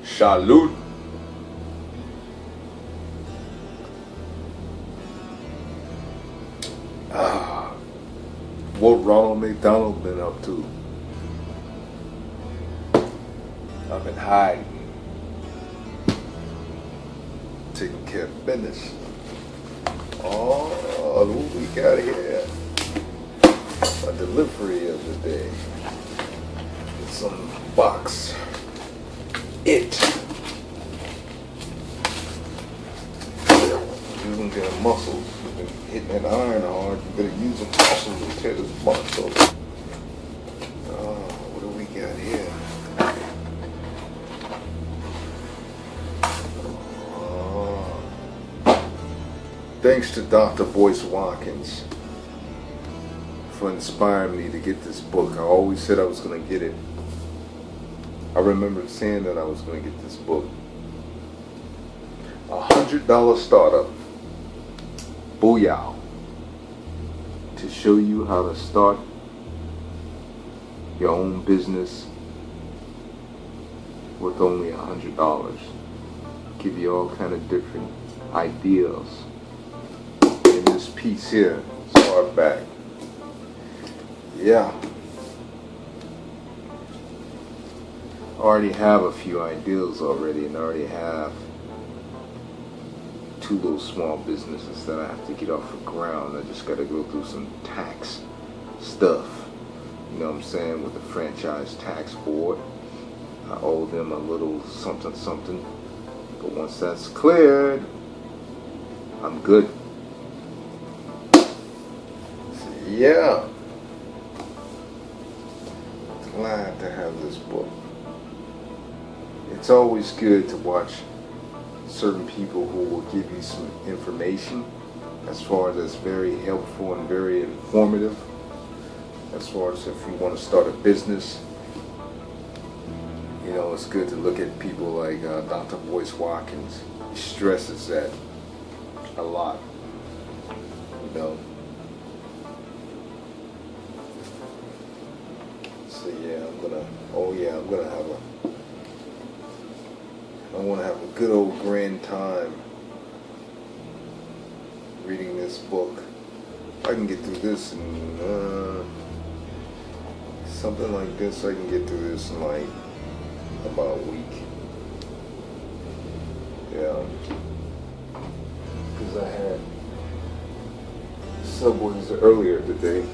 Shoutout. What Ronald McDonald been up to? I've been hiding, taking care of business. Oh, what we got here? A delivery of the day. Some box. It. Using their muscles. You've been hitting that iron hard. You better use the muscles to tear this box open. Oh, what do we got here? Thanks to Dr. Boyce Watkins for inspiring me to get this book. I always said I was going to get it. I remember saying that I was going to get this book. $100 startup. Booyah. To show you how to start your own business with only $100. Give you all kind of different ideas. In this piece here, it's hardback. Yeah. I already have a few ideas already, and I already have 2 little small businesses that I have to get off the ground. I just got to go through some tax stuff, you know what I'm saying, with the franchise tax board. I owe them a little something something, but once that's cleared, I'm good. So, yeah, glad to have this book. It's always good to watch certain people who will give you some information as far as that's very helpful and very informative, as far as if you want to start a business. You know, it's good to look at people like Dr. Boyce Watkins. He stresses that a lot, you know. So yeah, I want to have a good old grand time reading this book. I can get through this in something like this. I can get through this in like about a week. Yeah, because I had Subways earlier today.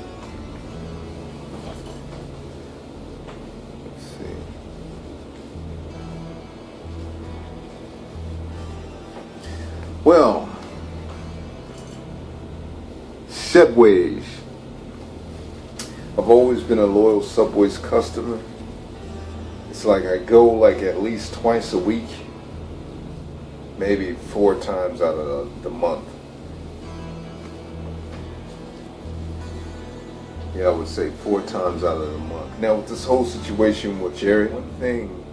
Well, Subways. I've always been a loyal Subways customer. It's like I go like at least twice a week, maybe 4 times out of the month. Yeah, I would say 4 times out of the month. Now with this whole situation with Jerry, one thing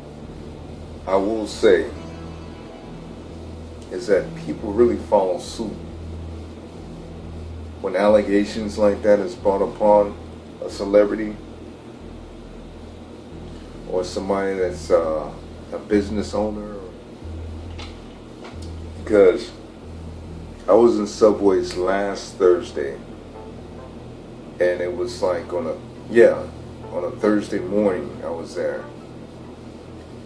I will say is that people really follow suit when allegations like that is brought upon a celebrity or somebody that's a business owner. Because I was in Subways last Thursday, and it was like on a Thursday morning I was there,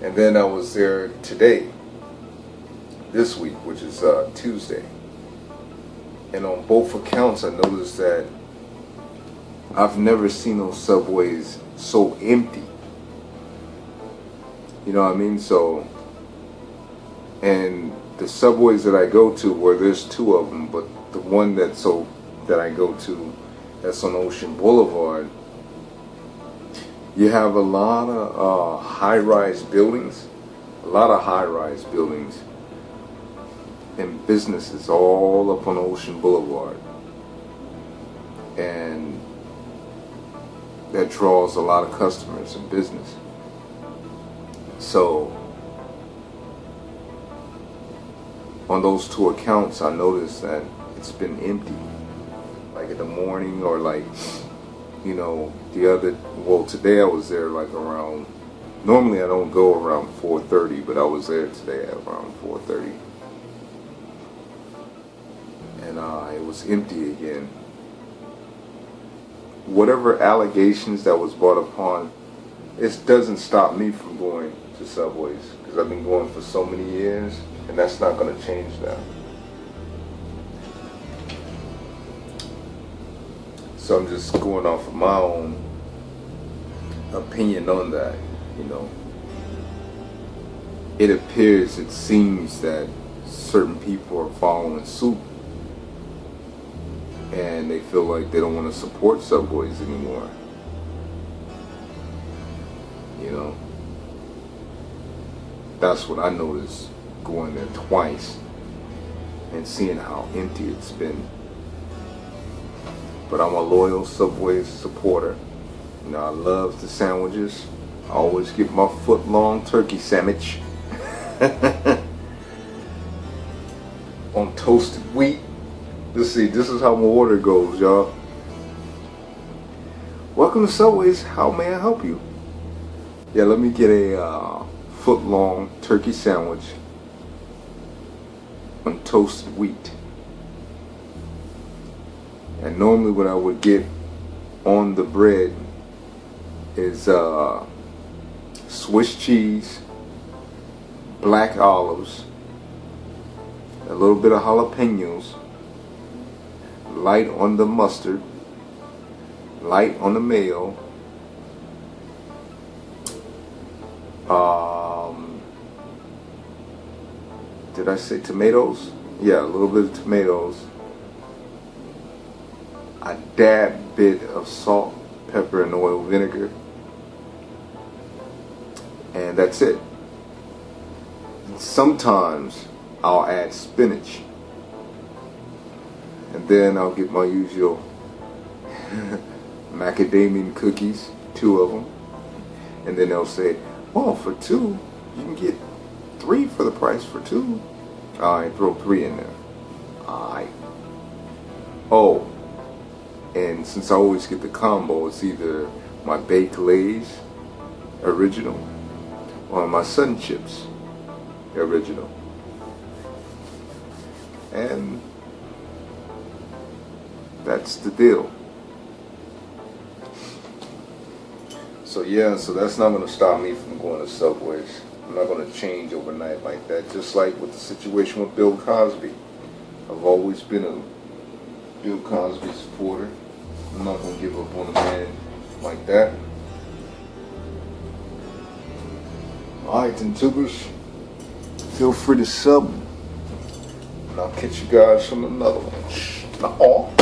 and then I was there today, this week, which is Tuesday. And on both accounts I noticed that I've never seen those Subways so empty. You know what I mean? So, and the Subways that I go to, where there's 2 of them, but the one that I go to that's on Ocean Boulevard, you have a lot of high-rise buildings, and businesses all up on Ocean Boulevard, and that draws a lot of customers and business. So on those 2 accounts I noticed that it's been empty, like in the morning, or like, you know, today I was there like around Normally I don't go around 4:30, but I was there today at around 4:30. And it was empty again. Whatever allegations that was brought upon, it doesn't stop me from going to Subways, because I've been going for so many years, and that's not going to change now. So I'm just going off of my own opinion on that, you know. It appears, it seems that certain people are following suit, and they feel like they don't want to support Subways anymore. You know, that's what I noticed going there twice and seeing how empty it's been. But I'm a loyal Subway supporter. You know, I love the sandwiches. I always get my foot-long turkey sandwich on toasted wheat. Let's see, this is how my order goes, y'all. Welcome to Subways. How may I help you? Yeah, let me get a foot-long turkey sandwich on toasted wheat. And normally what I would get on the bread is Swiss cheese, black olives, a little bit of jalapenos, light on the mustard, light on the mayo, did I say tomatoes? Yeah, a little bit of tomatoes, a dab bit of salt, pepper, and oil vinegar, and that's it. Sometimes I'll add spinach, and then I'll get my usual macadamia cookies, 2 of them, and then they'll say, well, for 2 you can get 3 for the price for 2. Alright, throw 3 in there. Alright. Oh, and since I always get the combo, it's either my baked Lay's original or my Sun Chips original. And that's the deal. So yeah, so that's not going to stop me from going to Subways. I'm not going to change overnight like that. Just like with the situation with Bill Cosby. I've always been a Bill Cosby supporter. I'm not going to give up on a man like that. Alright then, tubers, feel free to sub, and I'll catch you guys from another one. Nah-ahh.